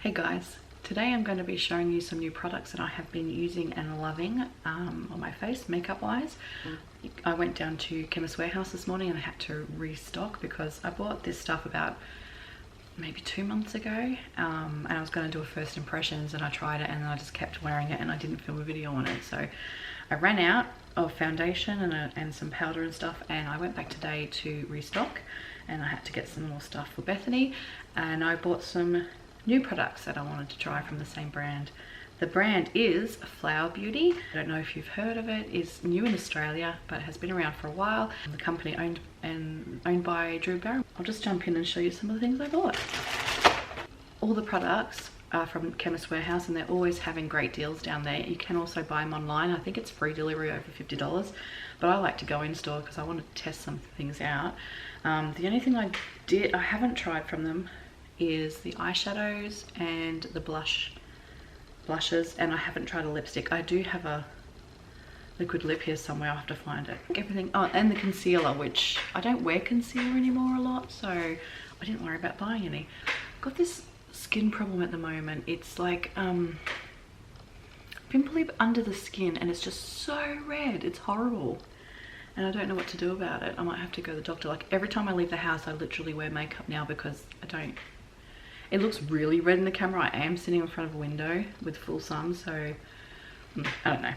Hey guys, today I'm going to be showing you some new products that I have been using and loving on my face, makeup wise. I went down to Chemist Warehouse this morning and I had to restock because I bought this stuff about maybe 2 months ago, and I was going to do a first impressions and I tried it and then I just kept wearing it and I didn't film a video on it. So I ran out of foundation and some powder and stuff, and I went back today to restock and I had to get some more stuff for Bethany, and I bought some new products that I wanted to try from the same brand. The brand is Flower Beauty. I don't know if you've heard of it. It's new in Australia, but has been around for a while. The company owned by Drew Barry. I'll just jump in and show you some of the things I bought. All the products are from Chemist Warehouse and they're always having great deals down there. You can also buy them online. I think it's free delivery over $50, but I like to go in store because I want to test some things out. The only thing I haven't tried from them is the eyeshadows and the blushes, and I haven't tried a lipstick. I do have a liquid lip here somewhere. I'll have to find it. Everything, oh, and the concealer, which I don't wear concealer anymore a lot, so I didn't worry about buying any. I've got this skin problem at the moment. It's like pimply under the skin and it's just so red. It's horrible and I don't know what to do about it. I might have to go to the doctor. Like every time I leave the house I literally wear makeup now because it looks really red in the camera. I am sitting in front of a window with full sun, so I don't know.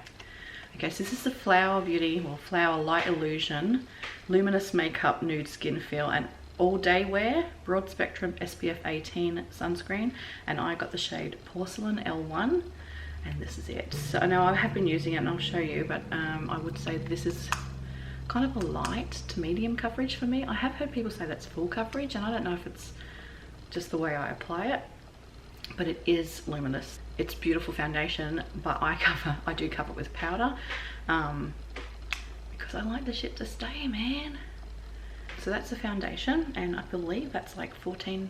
Okay, so this is the Flower Beauty, or Flower Light Illusion Luminous Makeup Nude Skin Feel and All Day Wear Broad Spectrum SPF 18 Sunscreen, and I got the shade Porcelain L1, and this is it. So now I have been using it and I'll show you, but I would say this is kind of a light to medium coverage for me. I have heard people say that's full coverage, and I don't know if it's just the way I apply it, but it is luminous. It's beautiful foundation, but I do cover it with powder because I like the shit to stay, man. So that's the foundation, and I believe that's like $14.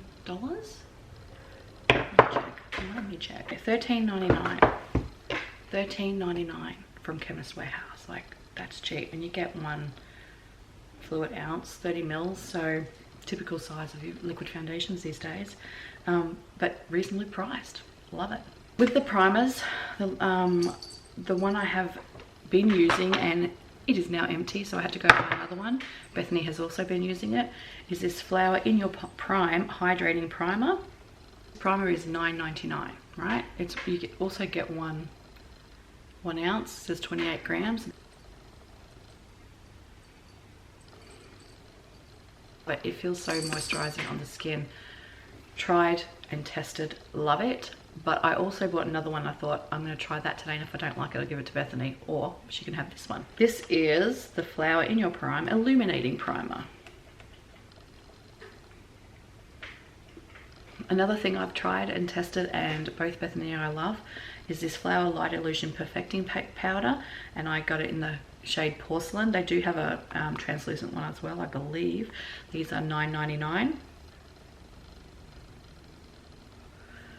Let me check. $13.99. $13.99 from Chemist Warehouse. Like, that's cheap, and you get one fluid ounce, 30 mils, so typical size of your liquid foundations these days, but reasonably priced. Love it. With the primers, the one I have been using, and it is now empty, so I had to go buy another one. Bethany has also been using it. Is this Flower In Your Prime Hydrating Primer. Primer is $9.99, right? You also get one ounce. It says 28 grams. But it feels so moisturizing on the skin. Tried and tested, love it. But I also bought another one. I thought I'm going to try that today, and if I don't like it I'll give it to Bethany, or she can have this one. This is the Flower In Your Prime Illuminating Primer. Another thing I've tried and tested, and both Bethany and I love, is this Flower Light Illusion Perfecting Powder, and I got it in the shade Porcelain. They do have a translucent one as well, I believe. These are $9.99.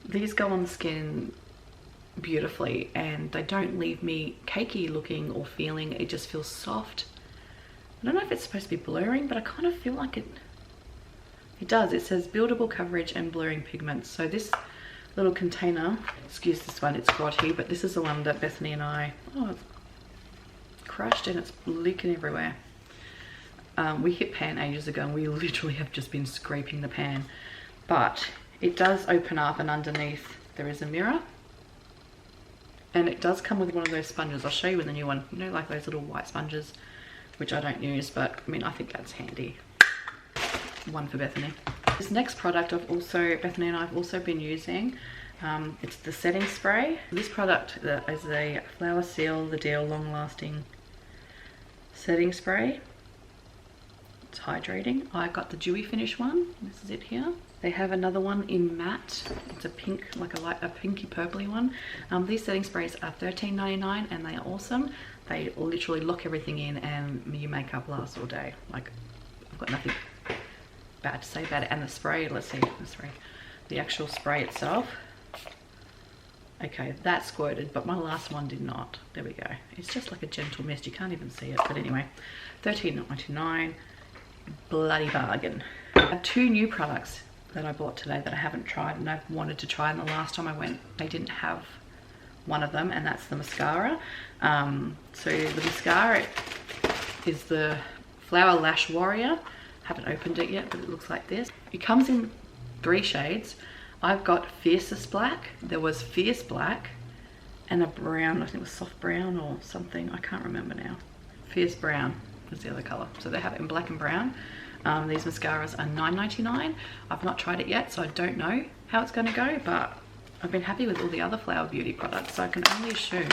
These go on the skin beautifully and they don't leave me cakey looking or feeling. It just feels soft. I don't know if it's supposed to be blurring, but I kind of feel like it does. It says buildable coverage and blurring pigments. So this little container, excuse this one, it's grotty, but this is the one that Bethany and I, it's crushed and it's leaking everywhere. We hit pan ages ago and we literally have just been scraping the pan, but it does open up, and underneath there is a mirror, and it does come with one of those sponges. I'll show you in the new one, you know, like those little white sponges, which I don't use, but I mean, I think that's handy. One for Bethany. This next product Bethany and I have also been using, it's the setting spray. This product is a Flower Seal the Deal Long Lasting Setting Spray. It's hydrating. I got the dewy finish one. This is it here. They have another one in matte. It's a pink, like a pinky purpley one. These setting sprays are $13.99 and they are awesome. They literally lock everything in and your makeup lasts all day. Like, I've got nothing bad to say about it. And the spray, let's see, the actual spray itself. Okay, that squirted, but my last one did not. There we go. It's just like a gentle mist. You can't even see it, but anyway, $13.99. Bloody bargain. I have two new products that I bought today that I haven't tried and I've wanted to try, and the last time I went they didn't have one of them, and that's the mascara. So the mascara is the Flower Lash Warrior. Haven't opened it yet, but it looks like this. It comes in 3 shades. I've got Fiercest Black, there was Fierce Black, and a brown, I think it was soft brown or something, I can't remember now. Fierce Brown is the other color. So they have it in black and brown. These mascaras are $9.99. I've not tried it yet, so I don't know how it's gonna go, but I've been happy with all the other Flower Beauty products, so I can only assume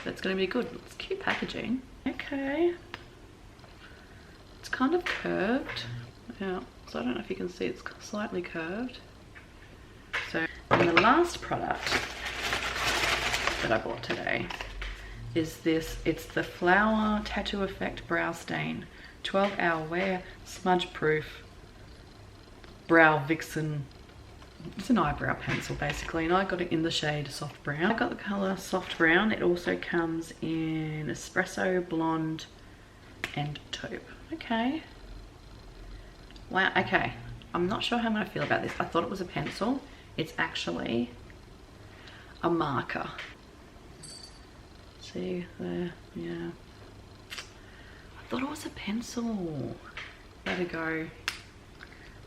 that's gonna be good. It's cute packaging. Okay. It's kind of curved. Yeah, so I don't know if you can see, it's slightly curved. So, and the last product that I bought today is this. It's the Flower Tattoo Effect Brow Stain 12-hour wear, smudge proof brow vixen. It's an eyebrow pencil basically, and I got it in the shade soft brown. I got the color soft brown. It also comes in espresso, blonde, and taupe. Okay. Wow, okay. I'm not sure how I'm gonna feel about this. I thought it was a pencil. It's actually a marker. See there? Yeah. I thought it was a pencil. Let it go.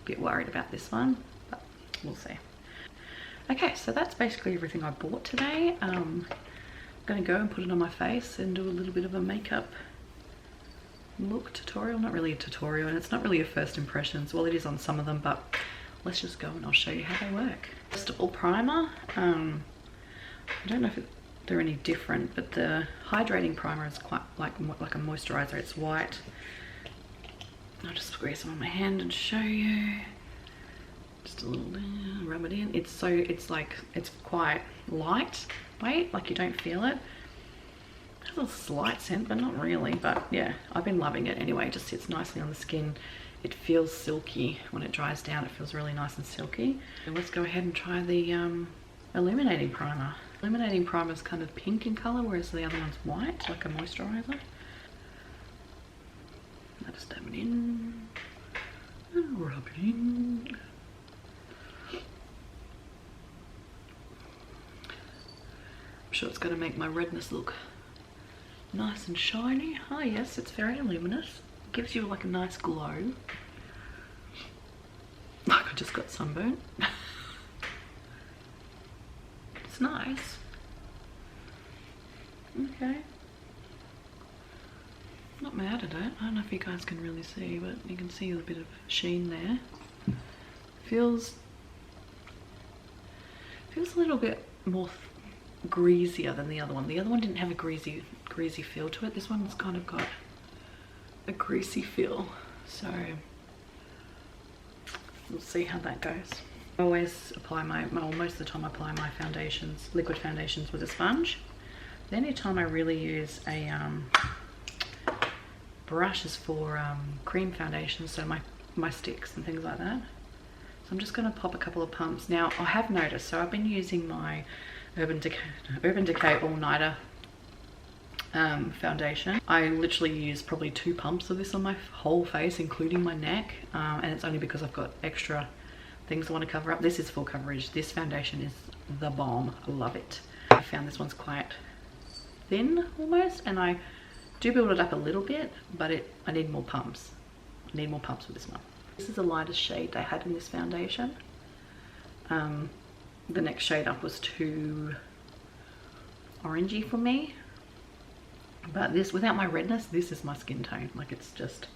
Bit worried about this one, but we'll see. Okay, so that's basically everything I bought today. I'm gonna go and put it on my face and do a little bit of a makeup look tutorial. Not really a tutorial, and it's not really a first impressions. Well, it is on some of them, but let's just go and I'll show you how they work. First of all, primer. I don't know if they're any different, but the hydrating primer is quite like a moisturizer. It's white. I'll just square some on my hand and show you. Just a little, rub it in. It's quite lightweight, like you don't feel it. It has a slight scent, but not really. But yeah, I've been loving it anyway. It just sits nicely on the skin. It feels silky when it dries down. It feels really nice and silky. And let's go ahead and try the illuminating primer. Illuminating primer is kind of pink in color, whereas the other one's white, like a moisturizer. I just dab it in and rub it in. I'm sure it's going to make my redness look nice and shiny. Oh yes, it's very luminous. It gives you like a nice glow. Like I just got sunburnt. It's nice. Okay. Not mad at it. I don't know if you guys can really see, but you can see a bit of sheen there. Feels a little bit more greasier than the other one. The other one didn't have a greasy feel to it. This one's kind of got a greasy feel. So we'll see how that goes. I always apply most of the time I apply my foundations, liquid foundations, with a sponge. The only time I really use a brush is for cream foundations, so my sticks and things like that. So I'm just going to pop a couple of pumps. Now I have noticed, so I've been using my Urban Decay All Nighter foundation. I literally use probably 2 pumps of this on my whole face, including my neck, and it's only because I've got extra things I want to cover up. This is full coverage. This foundation is the bomb. I love it. I found this one's quite thin almost, and I do build it up a little bit, but I need more pumps. I need more pumps with this one. This is the lightest shade they had in this foundation. The next shade up was too orangey for me, but this, without my redness, this is my skin tone. Like, it's just,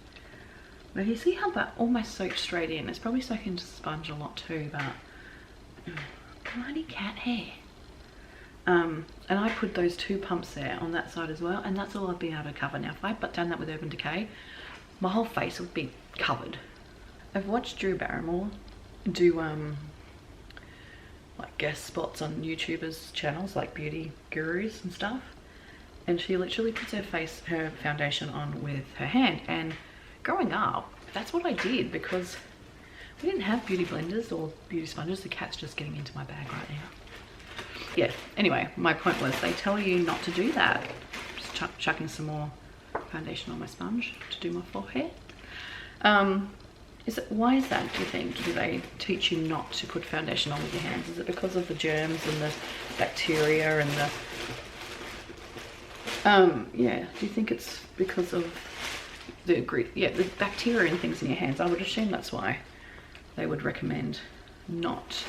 but you see how that almost soaked straight in. It's probably soaking into the sponge a lot too, but bloody cat hair. And I put those 2 pumps there on that side as well, and that's all I'd be able to cover. Now if I'd done that with Urban Decay, my whole face would be covered. I've watched Drew Barrymore do like guest spots on YouTubers channels, like beauty gurus and stuff, and she literally puts her foundation on with her hand. And growing up, that's what I did, because we didn't have beauty blenders or beauty sponges. The cat's just getting into my bag right now. Yeah, anyway, my point was, they tell you not to do that. Just chucking some more foundation on my sponge to do my forehead. Why is that, do you think? Do they teach you not to put foundation on with your hands? Is it because of the germs and the bacteria and the yeah, do you think it's because of the bacteria and things in your hands? I would assume that's why they would recommend not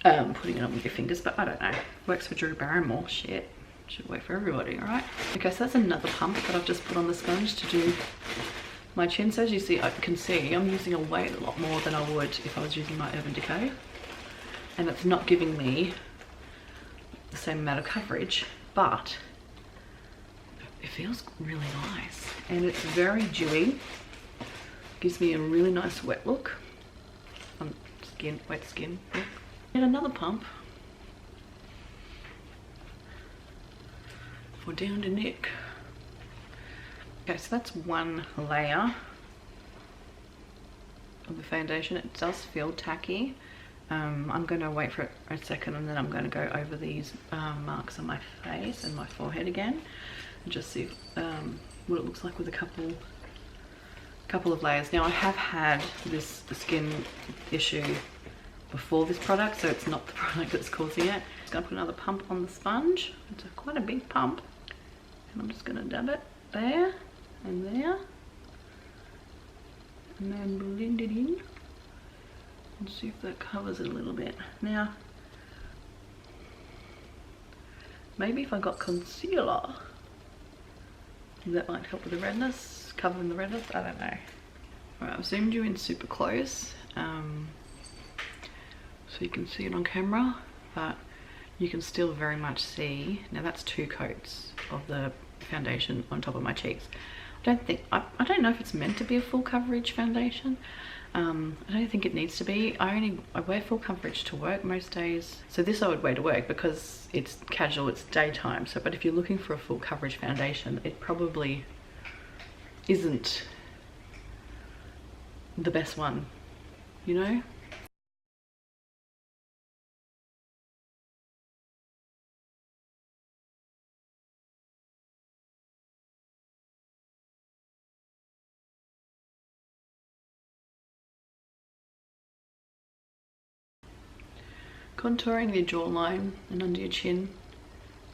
putting it on with your fingers, but I don't know. Works for Drew Barrymore. Shit, should work for everybody. All right, okay, so that's another pump that I've just put on the sponge to do my chin. So as you see, I can see I'm using a lot more than I would if I was using my Urban Decay, and it's not giving me the same amount of coverage, but it feels really nice and it's very dewy. Gives me a really nice wet look on skin, wet skin look. And another pump for down to neck. Okay, so that's one layer of the foundation. It does feel tacky. I'm going to wait for it a second and then I'm going to go over these marks on my face and my forehead again and just see what it looks like with a couple of layers. Now I have had this skin issue before this product, so it's not the product that's causing it. I'm going to put another pump on the sponge. It's quite a big pump and I'm just going to dab it there and there and then blend it in and see if that covers it a little bit. Now maybe if I got concealer that might help with the redness, covering the redness, I don't know. Alright, I've zoomed you in super close so you can see it on camera, but you can still very much see. Now that's 2 coats of the foundation on top of my cheeks. I don't know if it's meant to be a full coverage foundation. I don't think it needs to be. I wear full coverage to work most days, so this I would wear to work because it's casual, it's daytime. So but if you're looking for a full coverage foundation, it probably isn't the best one, you know. Contouring your jawline and under your chin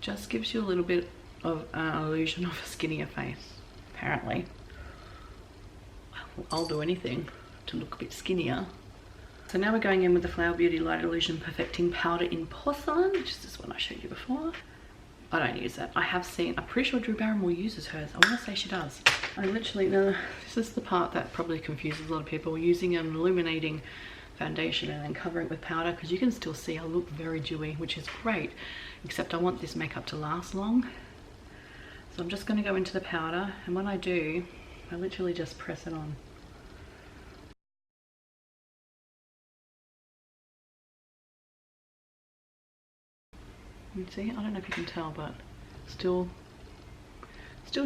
just gives you a little bit of an illusion of a skinnier face, apparently. I'll do anything to look a bit skinnier. So now we're going in with the Flower Beauty Light Illusion Perfecting Powder in Porcelain, which is this one I showed you before. I don't use that. I have seen, I'm pretty sure Drew Barrymore uses hers. I want to say she does. I literally, no, this is the part that probably confuses a lot of people, using an illuminating foundation and then covering it with powder, because you can still see I look very dewy, which is great, except I want this makeup to last long. So I'm just going to go into the powder, and when I do, I literally just press it on. You see, I don't know if you can tell, but still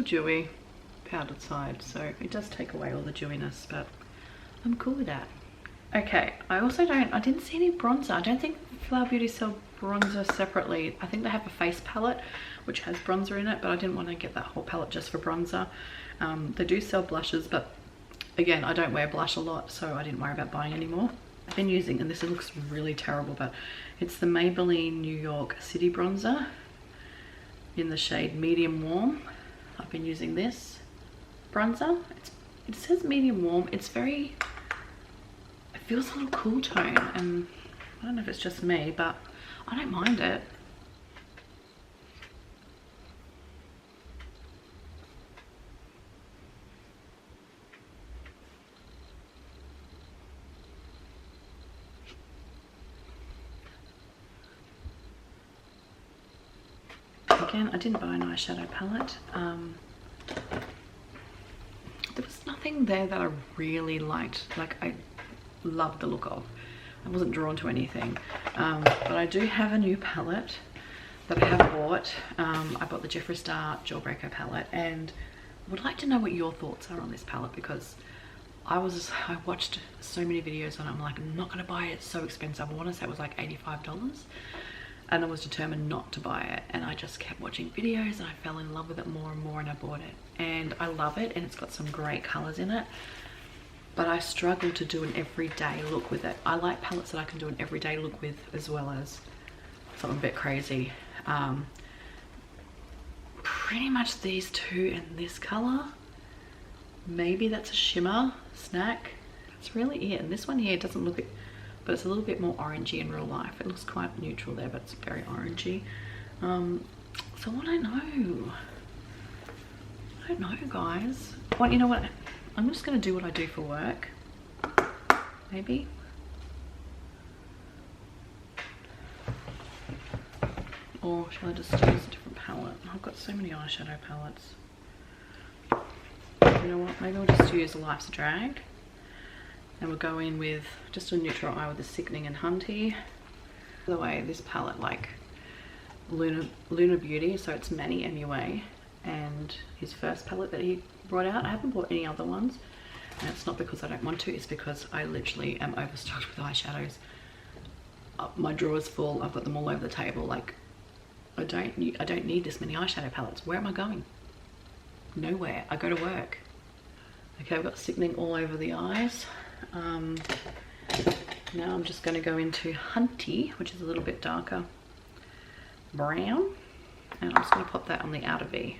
dewy, powdered side, so it does take away all the dewiness, but I'm cool with that. Okay, I didn't see any bronzer. I don't think Flower Beauty sell bronzer separately. I think they have a face palette which has bronzer in it, but I didn't want to get that whole palette just for bronzer. They do sell blushes, but again, I don't wear blush a lot, so I didn't worry about buying any more. I've been using, and this looks really terrible, but it's the Maybelline New York City bronzer in the shade Medium Warm. I've been using this bronzer. It says medium warm. It's very, it feels a little cool tone, and I don't know if it's just me, but I don't mind it. Again, I didn't buy an eyeshadow palette. There was nothing there that I really liked, like I loved the look of. I wasn't drawn to anything, but I do have a new palette that I have bought. I bought the Jeffree Star Jawbreaker palette, and I would like to know what your thoughts are on this palette, because I watched so many videos and I'm like, I'm not gonna buy it, it's so expensive. I want to say it was like $85, and I was determined not to buy it, and I just kept watching videos and I fell in love with it more and more, and I bought it, and I love it, and it's got some great colors in it. but I struggle to do an everyday look with it. I like palettes that I can do an everyday look with as well as something a bit crazy. Pretty much these two and this color. Maybe that's a shimmer snack. That's really it. And this one here doesn't look it, but it's a little bit more orangey in real life. It looks quite neutral there, but it's very orangey. So I don't know. I don't know, guys. Well, you know what? I'm just gonna do what I do for work. Maybe. Or shall I just use a different palette? I've got so many eyeshadow palettes. You know what? Maybe I'll just use Life's a Drag. And we'll go in with just a neutral eye with the Sickening and Hunty. By the way, this palette, like Lunar Beauty, so it's Manny MUA, and his first palette that he brought out. I haven't bought any other ones, and it's not because I don't want to, it's because I literally am overstocked with eyeshadows. My drawer's full. I've got them all over the table. Like, I don't need this many eyeshadow palettes. Where am I going? Nowhere. I go to work. Okay, I've got Sickening all over the eyes. Now I'm just going to go into Hunty, which is a little bit darker brown, and I'm just going to pop that on the outer V.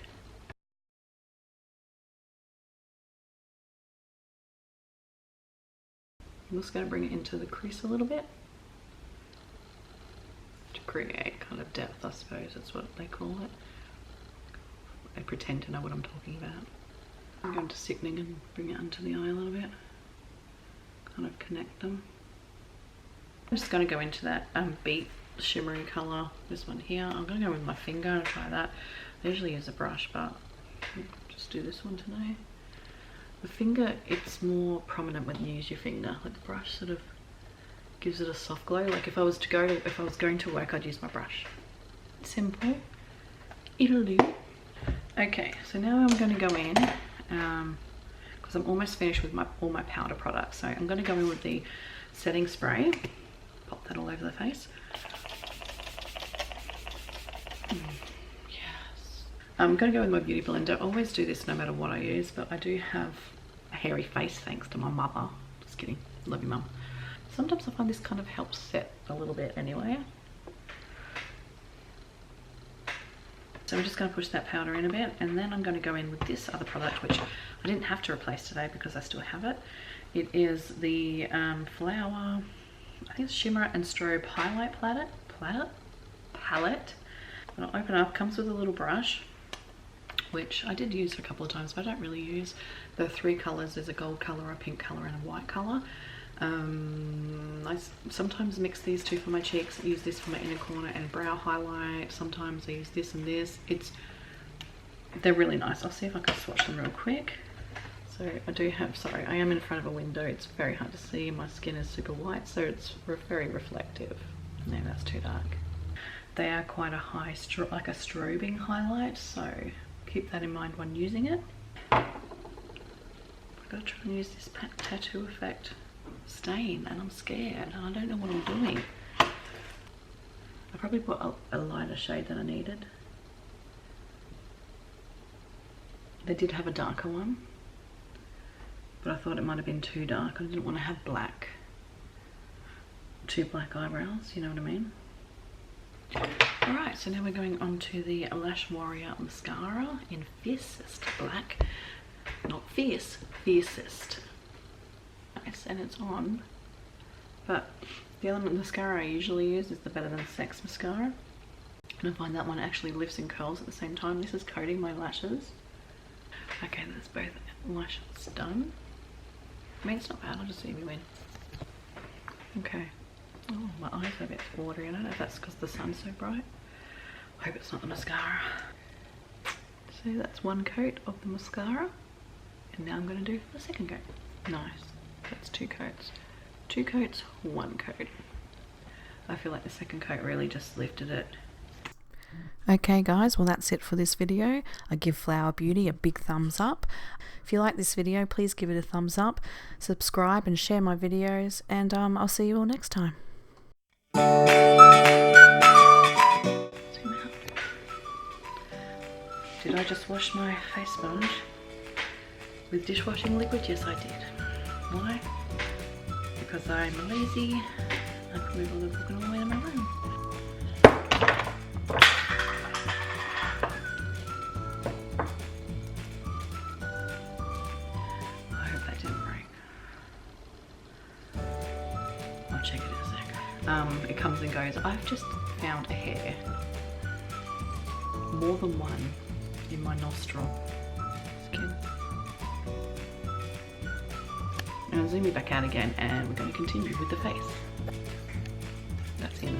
I'm just going to bring it into the crease a little bit to create kind of depth, I suppose that's what they call it. I pretend to know what I'm talking about. I'm going to Sickening and bring it onto the eye a little bit, kind of connect them. I'm just going to go into that Beat shimmery color, this one here. I'm going to go with my finger and try that. I usually use a brush, but I'll just do this one today. The finger, it's more prominent when you use your finger. Like the brush sort of gives it a soft glow. Like if I was going to work, I'd use my brush. Simple. It'll do. Okay, so now I'm going to go in because I'm almost finished with all my powder products. So I'm going to go in with the setting spray. Pop that all over the face. Yes. I'm going to go with my beauty blender. I always do this no matter what I use, but I do have a hairy face thanks to my mother. Just kidding. Love you, mum. Sometimes I find this kind of helps set a little bit anyway. So I'm just going to push that powder in a bit, and then I'm going to go in with this other product, which I didn't have to replace today because I still have it. It is the Flower, I think it's Shimmer and Strobe Highlight Palette. When I open up, comes with a little brush, which I did use a couple of times, but I don't really use. There are three colours. There's a gold colour, a pink colour, and a white colour. I sometimes mix these two for my cheeks. I use this for my inner corner and brow highlight. Sometimes I use this and this. They're really nice. I'll see if I can swatch them real quick. So I do have, sorry, I am in front of a window. It's very hard to see. My skin is super white, so it's very reflective. No, that's too dark. They are quite a high, like a strobing highlight, so keep that in mind when using it. I've got to try and use this tattoo effect stain, and I'm scared and I don't know what I'm doing. I probably put a lighter shade than I needed. They did have a darker one, but I thought it might have been too dark. I didn't want to have two black eyebrows, you know what I mean? Alright, so now we're going on to the Lash Warrior Mascara in Fiercest Black. Not fierce, fiercest. Nice, and it's on. But the Element mascara I usually use is the Better Than Sex mascara. And I find that one actually lifts and curls at the same time. This is coating my lashes. Okay, that's both lashes done. I mean, it's not bad, I'll just leave you in. Okay. Oh, my eyes are a bit watery. I don't know if that's because the sun's so bright. I hope it's not the mascara. So that's one coat of the mascara. And now I'm going to do the second coat. Nice. That's two coats. Two coats, one coat. I feel like the second coat really just lifted it. Okay guys, well that's it for this video. I give Flower Beauty a big thumbs up. If you like this video, please give it a thumbs up, subscribe and share my videos, and I'll see you all next time. Zoom out. Did I just wash my face sponge with dishwashing liquid? Yes, I did. Why? Because I'm lazy. I can move all the book all the way to my room. I hope that didn't break. I'll check it in a sec. It comes and goes. I've just found a hair. More than one in my nostril skin. And I'll zoom it back out again and we're going to continue with the face. That's in.